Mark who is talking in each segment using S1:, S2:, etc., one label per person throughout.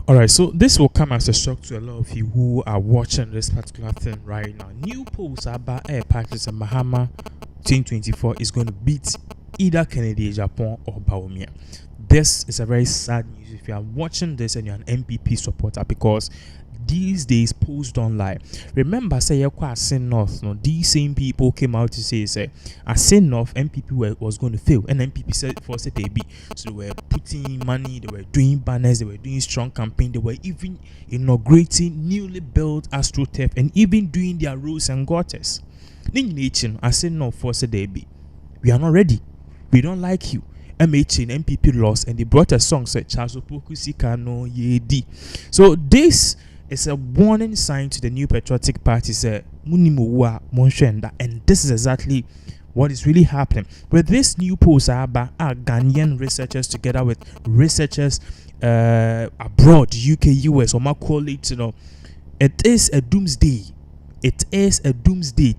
S1: All right, so this will come as a shock to a lot of you who are watching this particular thing right now. New polls about air practice and Mahama 2024 is going to beat either Kennedy, Japan, or Baumia. This is a very sad news if you are watching this and you're an MPP supporter, because these days polls don't lie. Remember, say Assin North, no, these same people came out to say Assin North MPP was going to fail, and MPP said for say they be. So they were putting money, they were doing banners, they were doing strong campaign, they were even inaugurating newly built AstroTurf and even doing their roads and gutters. Assin North for say they be. We are not ready. We don't like you. MH and MPP lost, and they brought a song said Charles Opoku Sikano Yedi. So this is a warning sign to the New Patriotic Party, say Munimuwa Monshenda, and this is exactly what is really happening. With this new post are Ghanaian researchers together with researchers abroad, UK, US, or call it, it is a doomsday. It is a doomsday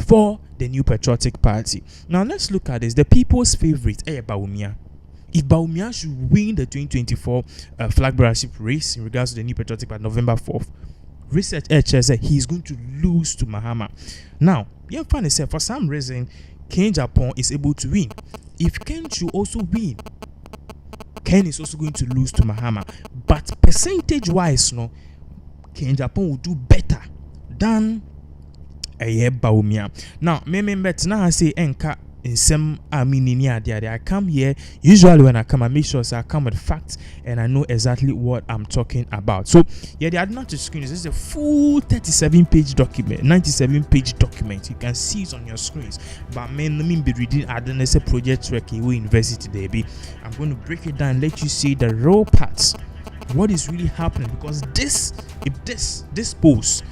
S1: for the New Patriotic Party. Now let's look at this. The people's favorite, Baumia. If Baumia should win the 2024 flag bearership race in regards to the New Patriotic Party November 4th, research says that he's going to lose to Mahama. Now, you find yourself for some reason, Ken Japan is able to win. If Ken should also win, Ken is also going to lose to Mahama. But percentage-wise, Ken Japan will do better than Baumia. Now, bet now I say enka in some I come here usually when I come, I make sure I come with facts and I know exactly what I'm talking about. So yeah, the advantage screen is this is a full 37-page document, 97-page document. You can see it on your screens. But man, let me be reading Adenese project work in University baby. I'm going to break it down, let you see the raw parts. What is really happening? Because this post,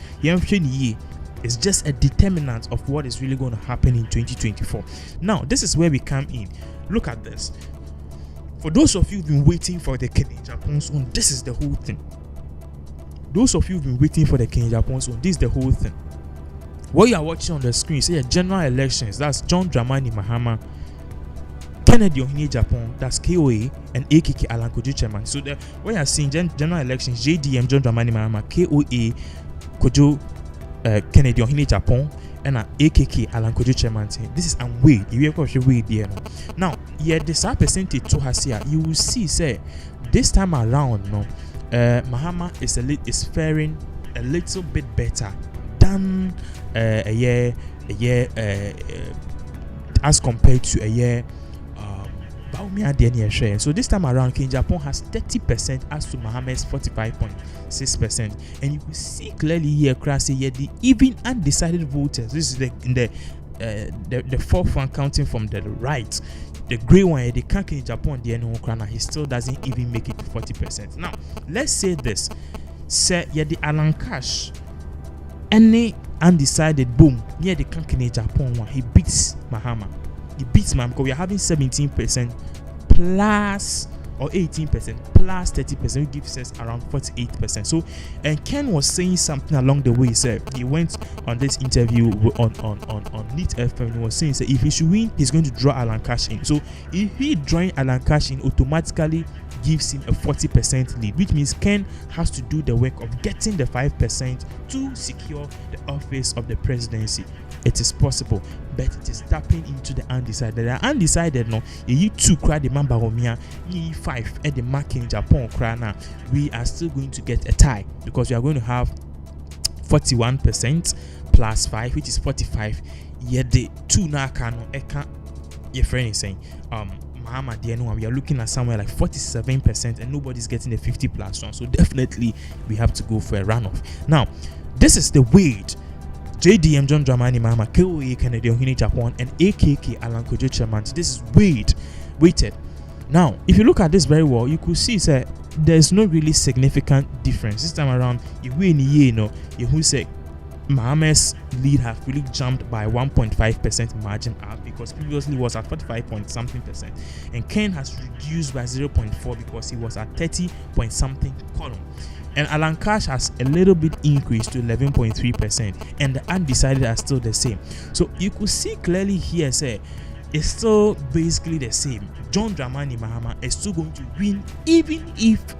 S1: is just a determinant of what is really going to happen in 2024. Now, this is where we come in. Look at this. For those of you who've been waiting for the Kenya Japan zone, this is the whole thing. Those of you who've been waiting for the Kenya Japan zone, this is the whole thing. What you are watching on the screen is general elections. That's John Dramani Mahama, Kennedy Ohene Japan, that's KOA, and AKK Alan Kojo Chairman. So what you are seeing, general elections, JDM John Dramani Mahama, KOA Kojo Kennedy Ohene Japan, and AKK Alan Kojo Chairman. This is unweighed. You have to weigh there now. Yeah, this percentage to has here. You will see, say this time around, Mahama is faring a little bit better than a year as compared to a year. So this time around, Ken Japan has 30% as to Mahama's 45.6%, and you will see clearly here, the even undecided voters. This is the fourth one counting from the right. The grey one, the Ken Japan, he still doesn't even make it to 40%. Now, let's say this: say the Alan Cash, any undecided boom, the Ken Japan one, he beats Mahama. He beats Mahama because we are having 17% plus or 18% plus 30%, which gives us around 48%. So, and Ken was saying something along the way. He went on this interview on Neat FM. He was saying if he should win, he's going to draw Alan Cash in. So, if he drawing Alan Cash in, automatically gives him a 40% lead, which means Ken has to do the work of getting the 5% to secure the office of the presidency. It is possible, but it is tapping into the undecided. The undecided, you two cry the member of me, 5 at the mark in Japan. Now we are still going to get a tie because we are going to have 41% plus 5, which is 45. Yet the two now your friend is saying, Mahama, we are looking at somewhere like 47%, and nobody's getting the 50 plus 1. So definitely we have to go for a runoff. Now, this is the weight. JDM John Dramani Mahama, KOA Kennedy Ohene Japan, and AKK Alan Kojo Chairman. This is weighted. Now, if you look at this very well, you could see there's no really significant difference this time around. If we you say Mahama's lead has really jumped by 1.5% margin up, because previously was at 45 point something percent, and Ken has reduced by 0.4 because he was at 30 point something column. And Alan Cash has a little bit increased to 11.3%, and the undecided are still the same. So you could see clearly here, it's still basically the same. John Dramani Mahama is still going to win, even if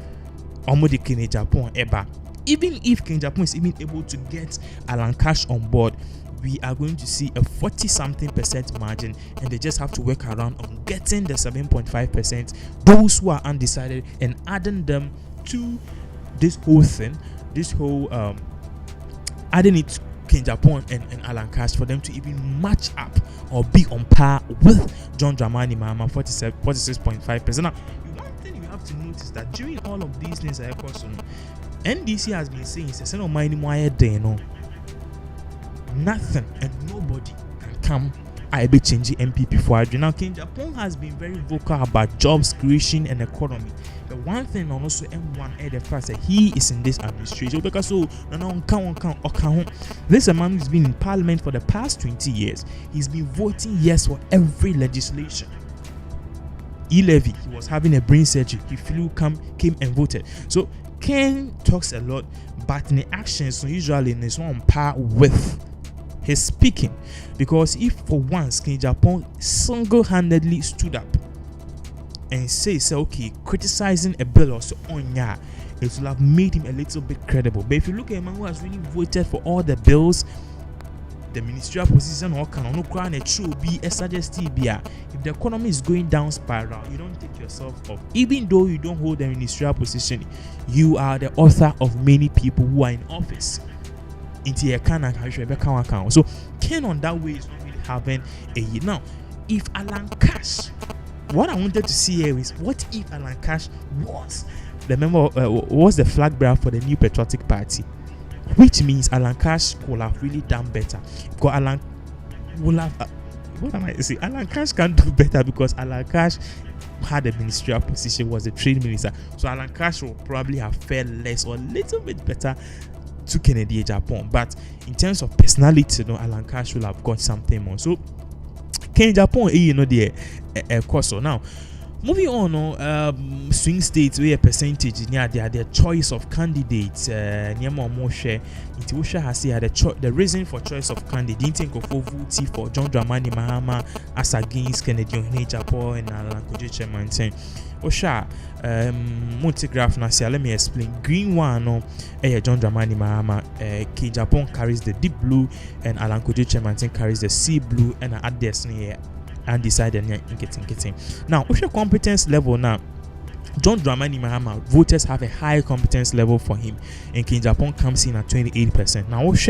S1: Omode Kenya Japan eba. Even if Kenya Japan is even able to get Alan Cash on board, we are going to see a 40-something% margin, and they just have to work around on getting the 7.5%, those who are undecided, and adding them to this whole thing, adding it to King Japan and Alan Cash for them to even match up or be on par with John Dramani Mahama, 46.5%. Now, one thing you have to notice that during all of these things, NDC has been saying, nothing and nobody can come I be changing MPP for Adrian. Now, King Japan has been very vocal about jobs creation and economy. The one thing on also M1 the fact that he is in this administration because this man who's been in parliament for the past 20 years. He's been voting yes for every legislation. E-levy, he was having a brain surgery. He came and voted. So Ken talks a lot, but in the actions, so usually is not on par with his speaking. Because if for once King Japan single-handedly stood up and say okay, criticizing a bill or so on, yeah, it will have made him a little bit credible. But if you look at a man who has really voted for all the bills, the ministerial position or can no crown a true be a suggestive. If the economy is going down spiral, you don't take yourself off. Even though you don't hold the ministerial position, you are the author of many people who are in office. So Ken on that way is not really having a year. Now, if Alan Cash, what I wanted to see here is what if Alan Cash was the member, was the flag bearer for the New Patriotic Party, which means Alan Cash could have really done better. Because Alan will have, what am I saying? Alan Cash can do better because Alan Cash had a ministerial position, was a trade minister. So Alan Cash will probably have fared less or a little bit better to Kennedy Japan. But in terms of personality, Alan Cash will have got something more. So Kennedy Japan, the course. Now, moving on, swing states where a percentage near their choice of candidates. Near more share. Intuition has said the reason for choice of candidate. Didn't think of voting for John Dramani Mahama as against Kennedy Japan and Alan Kojo Osha, multigraph na let me explain. Green one, John Dramani Mahama. King Japan carries the deep blue, and Alan Kojo Chemantin carries the sea blue, and at this near undecided getting. Now, what's your competence level now? John Dramani Mahama, voters have a high competence level for him, and King Japan comes in at 28%. Now, what's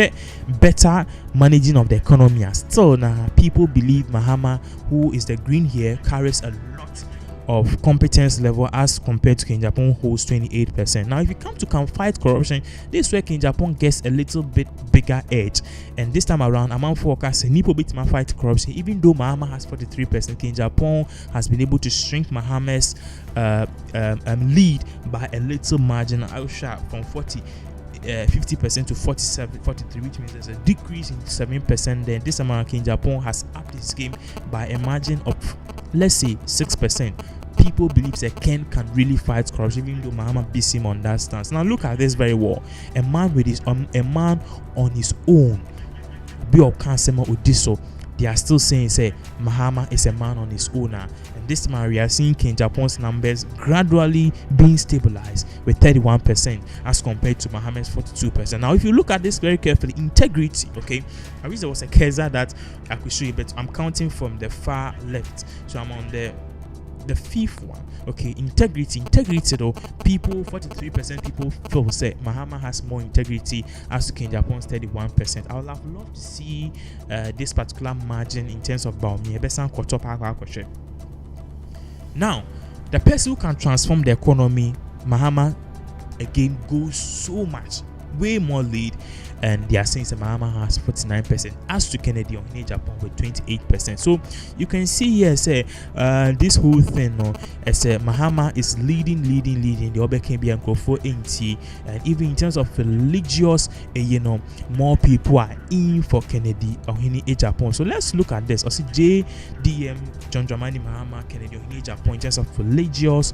S1: better managing of the economy? Still, now people believe Mahama, who is the green here, carries a lot of competence level as compared to King Japan, holds 28%. Now, if you come to fight corruption, this way King Japan gets a little bit bigger edge. And this time around, among forecasts, Nipo bit man fight corruption. Even though Mahama has 43%, King Japan has been able to shrink Mahama's lead by a little margin, from 50% to 43, which means there's a decrease in 7%. Then this amount King Japan has upped his game by a margin of, let's say, 6%. People believe that Ken can really fight corruption, even though Mahama beats him on that stance. Now look at this very well. A man on his own, be of cancer or diso. They are still saying, Mahama is a man on his own now. And this man, we are seeing King Japan's numbers gradually being stabilized with 31% as compared to Mahama's 42%. Now, if you look at this very carefully, integrity, okay? I wish there was a Keza that I could show you, but I'm counting from the far left. So I'm on the fifth one. Okay, integrity though, people 43% people feel say Mahama has more integrity as to King Japan's 31%. I would have loved to see this particular margin in terms of Baomi. Now, the person who can transform the economy, Mahama again goes so much, way more lead. And they are saying that Mahama has 49%, as to Kennedy on Japan with 28%. So you can see here, this whole thing, Mahama is leading. The other can be for NT, and even in terms of religious, more people are in for Kennedy on Japan. So let's look at this. Also, JDM John Dramani Mahama Kennedy on Japan in terms of religious,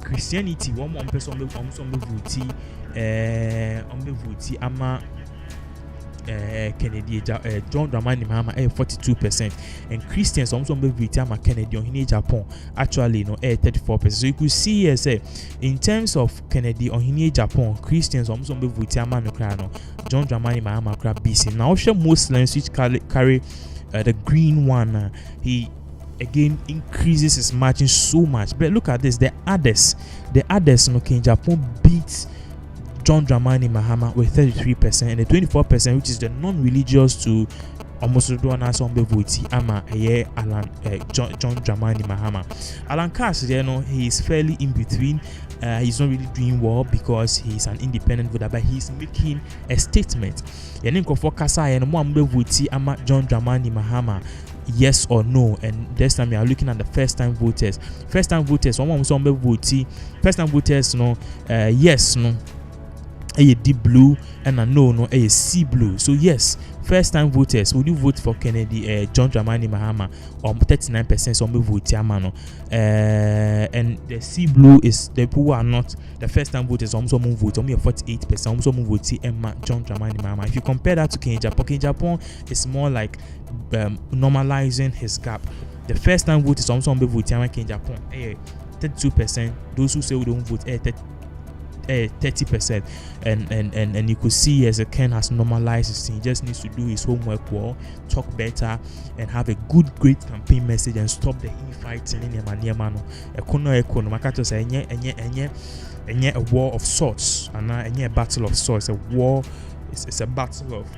S1: Christianity. One person ama Kennedy John Dramani Mahama 42%, and Christians also vote ama Kennedy on Japan actually 34%. So you could see as in terms of Kennedy on Japan, Christians also vote ama no John Dramani Mahama BC. Now Muslims which carry the green one, he again increases his margin so much. But look at this, the others in Japan beats John Dramani Mahama with 33%, and the 24%, which is the non-religious, to almost voti ama Alan John Dramani Mahama. Alan Cash, he is fairly in between. He's not really doing well because he's an independent voter, but he's making a statement. For Kasa and voti ama John Dramani Mahama, yes or no. And this time we are looking at the first time voters. First time voters, yes, no. A deep blue, and a no a sea blue. So yes, first time voters, would you vote for Kennedy John Dramani Mahama? 39% some vote Yamano, and the sea blue is the people who are not the first time voters. Almost vote only 48%. Almost vote Emma John Dramani Mahama. If you compare that to Japan is more like normalizing his gap. The first time voters also vote Yama Japan 32%. Those who say we don't vote 30%, and you could see as a Ken has normalized his thing. He just needs to do his homework well, talk better, and have a great campaign message, and stop the fighting in Yamano. A war of sorts, and a battle of sorts. A war is a battle of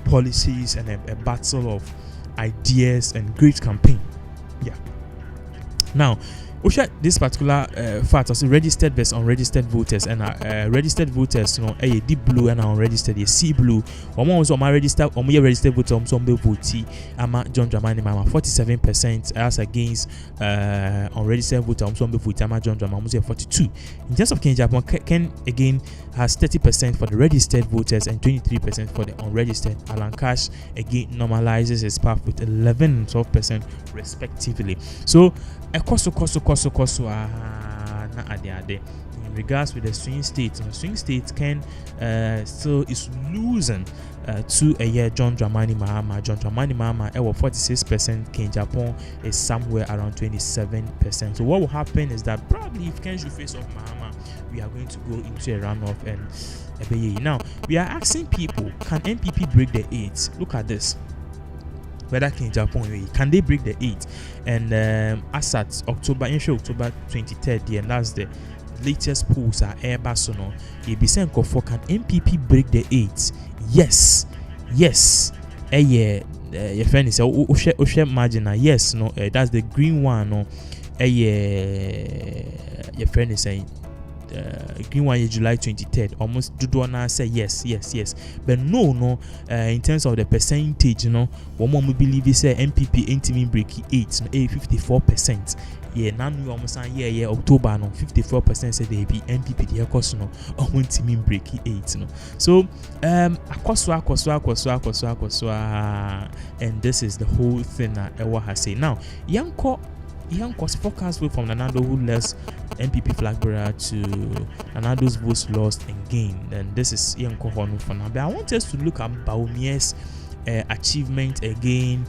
S1: policies and a battle of ideas and great campaign. Yeah. Now, this particular fact also registered versus unregistered voters, and registered voters, a deep blue and unregistered a sea blue. Also registered voter vote ama John Dramani Mahama 47%, as against unregistered voter vote ama John Dramani 42%. In terms of Japan, Ken again has 30% for the registered voters and 23% for the unregistered. Alan Cash again normalizes his path with 11% and 12% respectively. So in regards with the swing states, swing states can still is losing to a year John Dramani Mahama. John Dramani Mahama 46%. Ken Japan is somewhere around 27%. So what will happen is that probably if Ken should face off Mahama, we are going to go into a runoff. And now we are asking people, can NPP break the 8? Look at this. Whether Ken Japan, can they break the 8? And as at October 23rd, and that's the latest polls are Airbasono. You be saying, can NPP break the 8? Yes. Your friend is a margin. Yes, no, that's the green one. No, your friend is saying. Green one is July 23rd. Almost Dudwana say yes, but no. In terms of the percentage, one more believe is MPP ain't break 8, 54%. Yeah, now we almost say October 54% say they be MPP the cost almost break 8. So akoswa, and this is the whole thing that Ewa has said. Now Yanko's forecast vote from Nanado, who lost MPP flag bearer, to Nanado's votes lost and gained. And this is Yanko Honu for now. But I want us to look at Baumia's achievement again.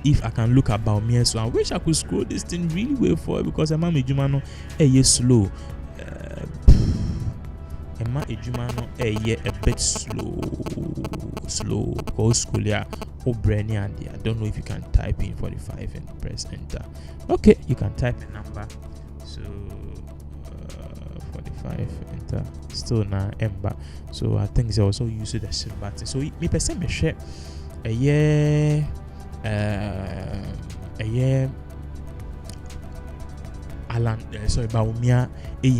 S1: If I can look at Baumia, so I wish I could scroll this thing really well for it, because Emma Ejumano slow. Emma Ejumano a bit slow. Go school yeah. I don't know if you can type in 45 and press enter. Okay, you can type a number. So 45 enter. Still now ember. So I think they also use the shift button. So me person me share a year Alan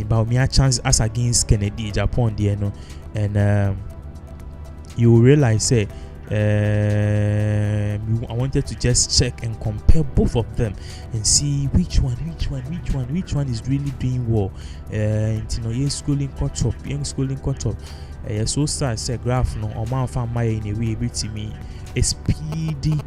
S1: Baumia chance as against Kennedy Japan there no, and you will realize I wanted to just check and compare both of them and see which one is really doing well. Young schooling caught up. So start say graph no or man found my in a way bit me a speedy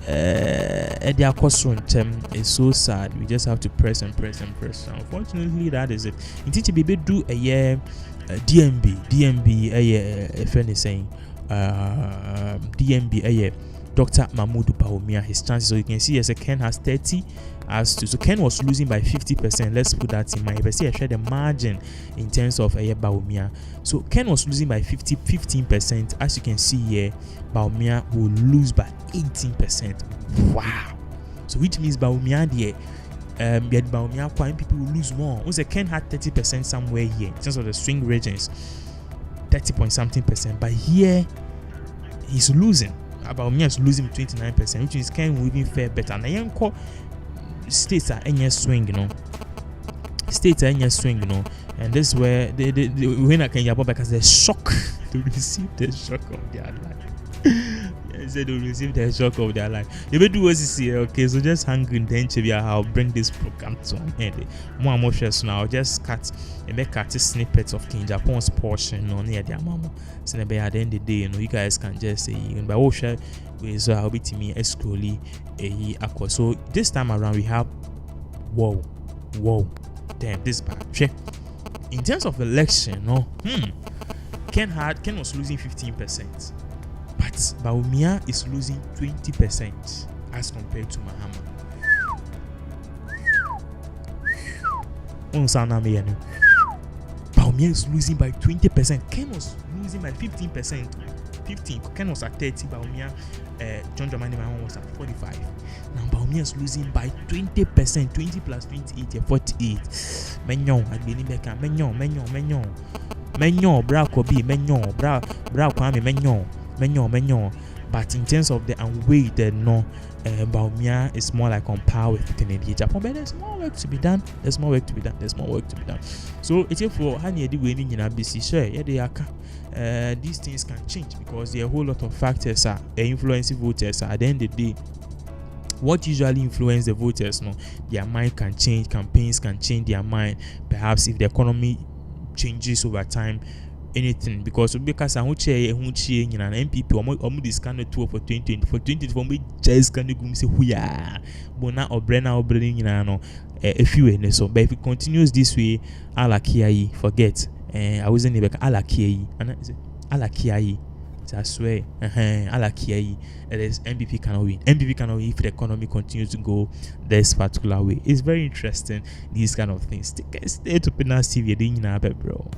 S1: their cost run term is so sad. We just have to press. Unfortunately, that is it. In teaching baby do a year DMB a friend is saying DMB Dr. Mahmoud Bawumia, his chances. So you can see as a Ken has 30 as to, so Ken was losing by 50%. Let's put that in mind. But see, I share the margin in terms of Bawumia. So Ken was losing by 15%. As you can see here, Bawumia will lose by 18%. Wow. So which means Bawumia people will lose more. Also, Ken had 30% somewhere here in terms of the swing regions, 30 point something percent. But here he's losing. Bawumia is losing 29%, which means Ken will even fare better. And I call states are any swing, States are any swing, And this is where the winner can get because the shock to receive the shock of their life. They will receive the shock of their life. They will do what you see, okay? So just hang in the interview. I'll bring this program to an end. More and more shares now. I'll just cut snippets of King Japan's portion near their mama. So at the end of the day, you guys can just say, by all share with I'll be to me exclusively a so this time around we have whoa, damn, this bad. In terms of election, Ken was losing 15%. But Bawumia is losing 20% as compared to Mahama. Bawumia is losing by 20%. Ken was losing by 15%. Ken was at 30. Bawumia, John Dramani Mahama was at 45. Now Bawumia is losing by 20%. 20 plus 28, 48. Menyon, I believe I can. Menyon, bra Kobi, Menyon, bra Kwame, Menyon. But in terms of the unweighted, Bawumia is more like on par with Canadian Japan. But there's more work to be done. So it's for Hani winning in ABC. Sure, yeah, they are. These things can change because there are a whole lot of factors are influencing voters. At the end of the day, what usually influences the voters? Their mind can change. Campaigns can change their mind. Perhaps if the economy changes over time. Anything because I would say MPP or this kind of tour for 2024 we just can go say Bona or Brenna or Brenna a few so but if it continues this way Alakiai forget I wasn't even Alakiai and Alakiai I swear Alakiai it is MPP cannot win if the economy continues to go this particular way. It's very interesting, these kind of things. Stay to Competence TV, bro.